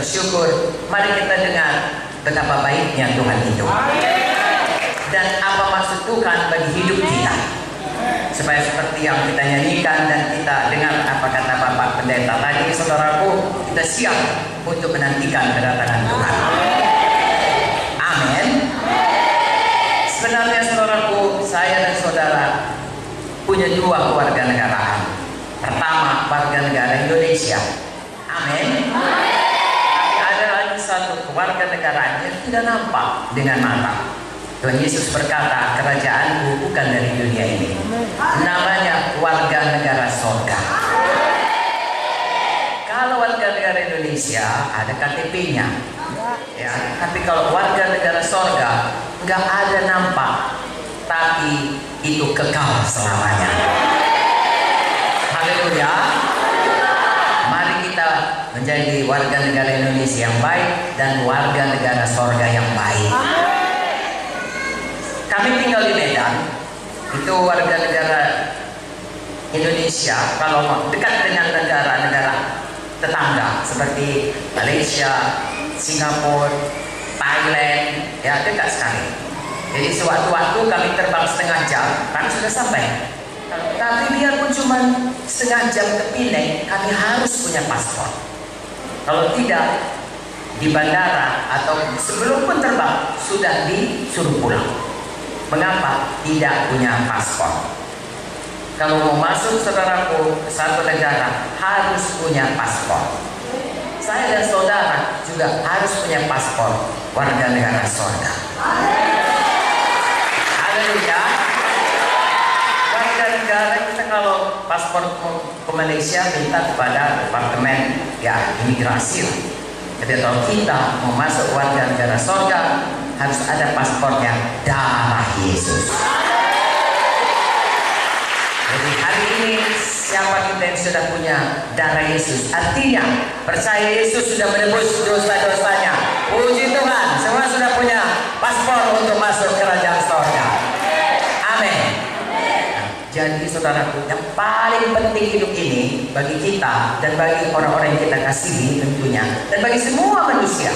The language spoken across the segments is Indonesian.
bersyukur. Mari kita dengar betapa baiknya Tuhan itu dan apa maksud Tuhan bagi hidup kita, supaya seperti yang kita nyanyikan dan kita dengar apa kata Bapak Pendeta tadi, saudaraku, kita siap untuk menantikan kedatangan Tuhan. Amin. Sebenarnya saudaraku, saya dan saudara punya dua kewarganegaraan. Pertama, warga negara Indonesia. Amin. Tapi ada lagi satu kewarganegaraan yang tidak nampak dengan mata. Tuhan Yesus berkata, kerajaanku bukan dari dunia ini. Namanya warga negara sorga. Kalau warga negara Indonesia ada KTP-nya, ya. Tapi kalau warga negara sorga nggak ada nampak, tapi itu kekal selamanya. Haleluya. Mari kita menjadi warga negara Indonesia yang baik dan warga negara sorga yang baik. Kami tinggal di Medan, itu warga negara Indonesia. Kalau dekat dengan negara-negara tetangga seperti Malaysia, Singapura, Thailand, ya dekat sekali. Jadi sewaktu-waktu kami terbang setengah jam, kami sudah sampai. Tapi biarpun cuma setengah jam ke Penang, kami harus punya paspor. Kalau tidak, di bandara atau sebelum pun terbang sudah disuruh pulang. Mengapa tidak punya paspor? Kalau mau masuk saudaraku ke satu negara harus punya paspor. Saya dan saudara juga harus punya paspor warga negara sorga. Haleluya. Warga negara kita kalau paspor ke Malaysia minta kepada departemen ya imigrasi. Jadi kalau kita mau masuk warga negara sorga harus ada paspornya darah Yesus. Jadi hari ini siapa kita yang sudah punya darah Yesus, artinya percaya Yesus sudah menebus dosa-dosanya. Puji Tuhan, semua sudah punya paspor untuk masuk kerajaan sorga. Amin. Jadi saudaraku, yang paling penting hidup ini bagi kita dan bagi orang-orang yang kita kasihi tentunya, dan bagi semua manusia,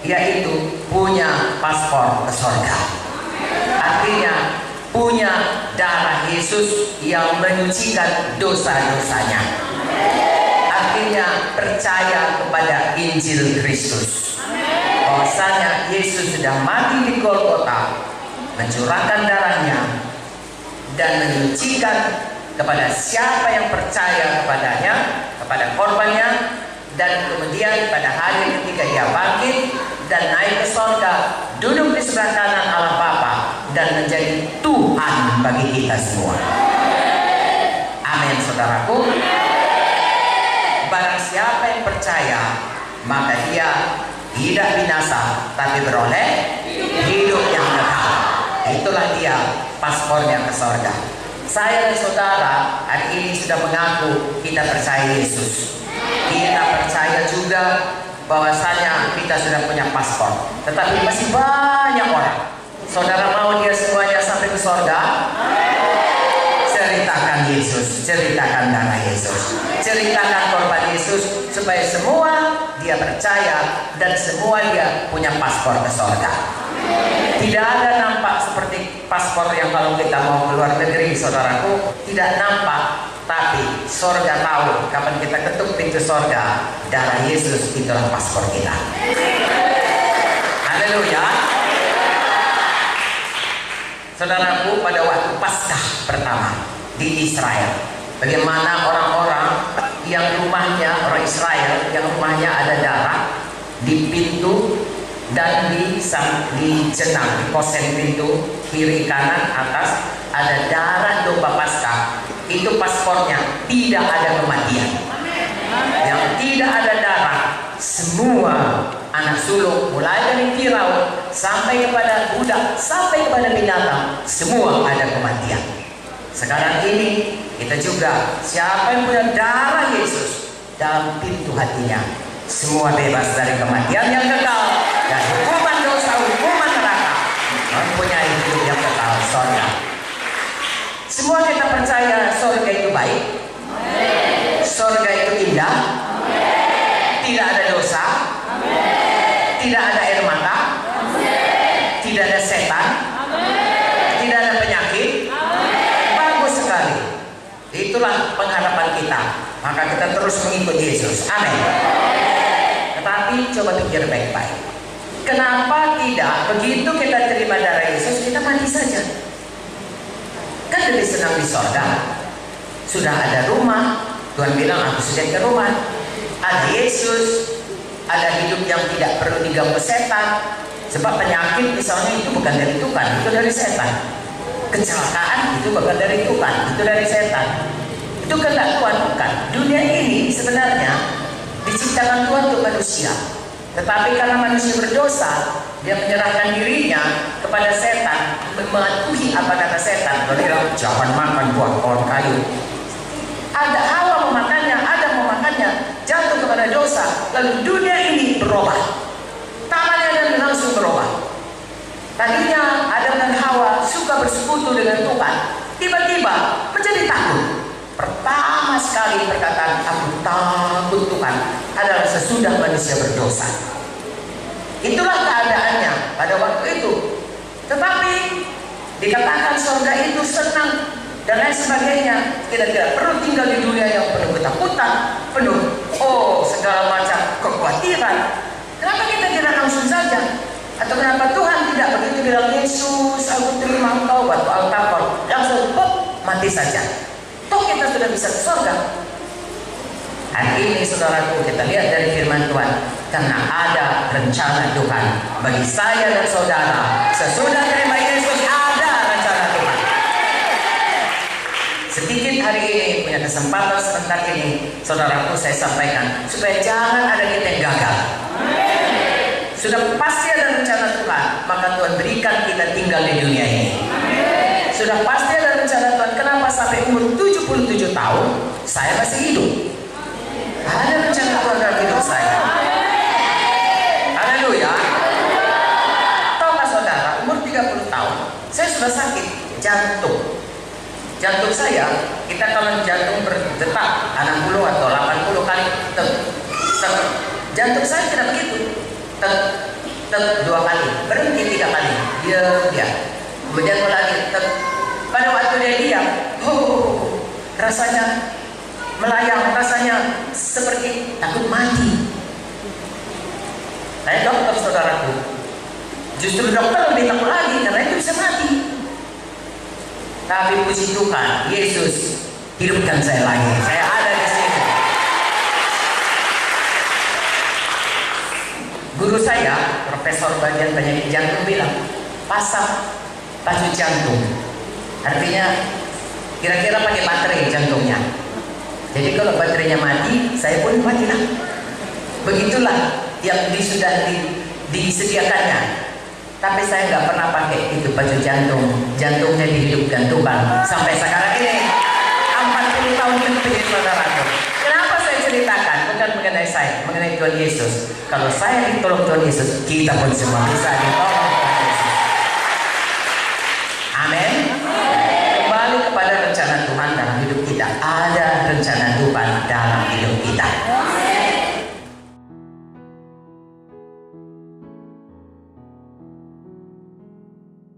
yaitu punya paspor ke sorga. Artinya punya darah Yesus yang menyucikan dosa-dosanya. Artinya percaya kepada Injil Kristus, bahwasanya Yesus sudah mati di Golgota, mencurahkan darahnya dan menyucikan kepada siapa yang percaya kepadanya, kepada korbannya, dan kemudian pada hari ketika ia bangkit dan naik ke sorga, duduk di sebelah kanan Allah Bapa dan menjadi Tuhan bagi kita semua. Amin, saudaraku. Barang siapa yang percaya, maka dia tidak binasa, tapi beroleh hidup yang kekal. Itulah dia paspornya ke sorga. Saya dan saudara hari ini sudah mengaku kita percaya Yesus. Kita percaya juga bahwasanya kita sudah punya paspor. Tetapi masih banyak orang. Saudara mau dia semuanya sampai ke sorga? Ceritakan Yesus, ceritakan darah Yesus, ceritakan korban Yesus, supaya semua dia percaya dan semua dia punya paspor ke sorga. Tidak ada nampak seperti paspor yang kalau kita mau keluar negeri, saudaraku, tidak nampak. Tapi sorga tahu kapan kita ketuk pintu sorga, darah Yesus itulah paspor kita. Haleluya. Saudaraku, pada waktu Paskah pertama di Israel, bagaimana orang-orang yang rumahnya, orang Israel yang rumahnya ada darah di pintu dan di jenang, di posen pintu kiri kanan atas ada darah domba Paskah. Itu paspornya, tidak ada kematian. Yang tidak ada darah, semua anak sulung mulai dari Firaun sampai kepada budak sampai kepada binatang, semua ada kematian. Sekarang ini kita juga, siapa yang punya darah Yesus dalam pintu hatinya, semua bebas dari kematian yang kekal dan hukuman dosa, hukuman neraka, mempunyai hidup yang kekal, sorga. Semua kita percaya sorga itu baik, sorga itu indah, tidak ada dosa, tidak ada air mata, tidak ada setan, tidak ada penyakit. Bagus sekali. Itulah pengharapan kita. Maka kita terus mengikuti Yesus. Amin. Tetapi coba pikir baik-baik. Kenapa tidak begitu kita terima darah Yesus kita mati saja? Kan lebih senang di sorga. Sudah ada rumah. Tuhan bilang aku sudah ke rumah. Ada Yesus. Ada hidup yang tidak perlu diganggu setan. Sebab penyakit misalnya itu bukan dari Tuhan, itu dari setan. Kecelakaan itu bukan dari Tuhan, itu dari setan. Itu kehendak Tuhan bukan. Dunia ini sebenarnya diciptakan Tuhan untuk manusia. Tetapi karena manusia berdosa, dia menyerahkan dirinya kepada setan, mematuhi apa kata setan. Dia bilang jangan makan buah pohon kayu. Ada Hawa memakannya, Adam memakannya, jatuh kepada dosa. Lalu dunia ini berubah. Taman Eden langsung berubah. Tadinya Adam dan Hawa suka bersekutu dengan Tuhan, tiba-tiba menjadi takut. Pertama sekali perkataan aku takut Tuhan adalah sesudah manusia berdosa. Itulah keadaannya pada waktu itu. Tetapi dikatakan surga itu senang dan lain sebagainya. Kita tidak perlu tinggal di dunia yang penuh ketakutan, penuh segala macam kekhawatiran. Kenapa kita tidak langsung saja? Atau kenapa Tuhan tidak begitu bilang Yesus, aku terima engkau waktu altar langsung mati saja? Toh kita sudah bisa ke surga. Hari ini saudaraku kita lihat dari firman Tuhan, karena ada rencana Tuhan bagi saya dan saudara. Sesudah terima Yesus ada rencana Tuhan. Sedikit hari ini punya kesempatan sebentar ini, saudaraku saya sampaikan supaya jangan ada kita yang gagal. Sudah pasti ada rencana Tuhan, maka Tuhan berikan kita tinggal di dunia ini. Sudah pasti ada rencana Tuhan. Kenapa sampai umur 77 tahun saya masih hidup? Ada rencana Tuhan dalam hidup saya. Haleluya. Tahukah saudara, umur 30 tahun saya sudah sakit jantung. Jantung saya, kita kalau jantung berdetak 60 atau 80 kali jantung saya tidak begitu. Dua kali, berhenti 3 kali, dia kemudian lagi pada waktu dia diam, rasanya melayang, rasanya seperti takut mati. Saya dokter saudaraku, justru dokter lebih takut lagi karena itu bisa mati. Tapi puji Tuhan, Yesus hidupkan saya lagi. Saya ada di sini. Guru saya, profesor bagian penyakit jantung bilang, pasang baju jantung. Artinya kira-kira pakai baterai jantungnya. Jadi kalau baterainya mati, saya pun matilah. Begitulah yang sudah disediakannya. Tapi saya nggak pernah pakai itu baju jantung. Jantungnya dihidupkan Tuhan sampai sekarang ini 40 tahun lebih saudaraku. Kenapa saya ceritakan? Bukan mengenai saya, mengenai Tuhan Yesus. Kalau saya ditolong Tuhan Yesus, kita pun semua bisa ditolong.